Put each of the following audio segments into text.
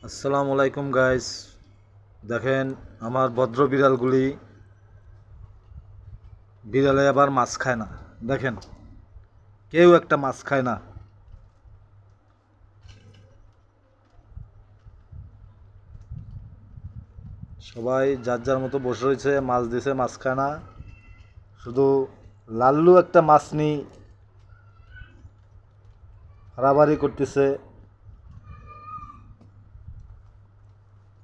আসসালামু আলাইকুম গাইস। দেখেন আমার ভদ্র বিড়ালগুলি, বিড়ালে আবার মাছ খায় না। দেখেন কেউ একটা মাছ খায় না। সবাই যার যার মতো বসে রয়েছে, মাছ দিছে, মাছ খায় না। শুধু লাল্লু একটা মাছ নিয়ে হারাবাড়ি করতেছে।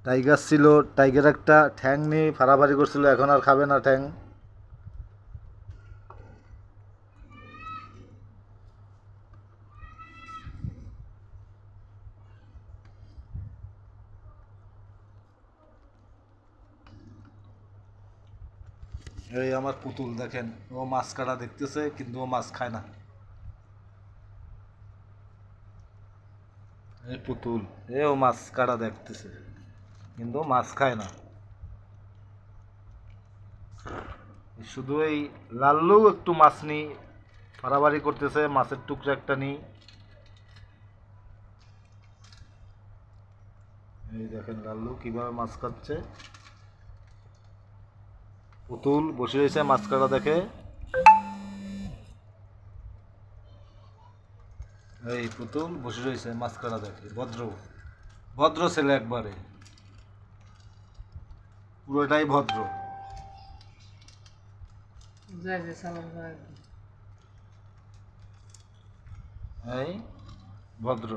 টাইগার ছিল, টাইগার একটা ঠ্যাং নিয়ে ফাড়াফাড়ি করছিল, এখন আর খাবে না ঠ্যাং। এই আমার পুতুল, দেখেন ও মাছ কাটা দেখতেছে কিন্তু ও মাছ খায় না। এই পুতুল, ও মাছ কাটা দেখতেছে কিন্তু মাছ খায় না। শুধু এই লাল্লু একটু মাছ নি বাড়াবাড়ি করতেছে, মাছের টুকরা একটা নি। এই দেখেন লাল্লু কিভাবে মাছ খাচ্ছে। পুতুল বসে রয়েছে মাছ কাটা দেখে। এই পুতুল বসে রয়েছে মাছ কাটা দেখে। ভদ্র ভদ্র ছেলে, একবারে পুরোটাই ভদ্র। এই ভদ্র।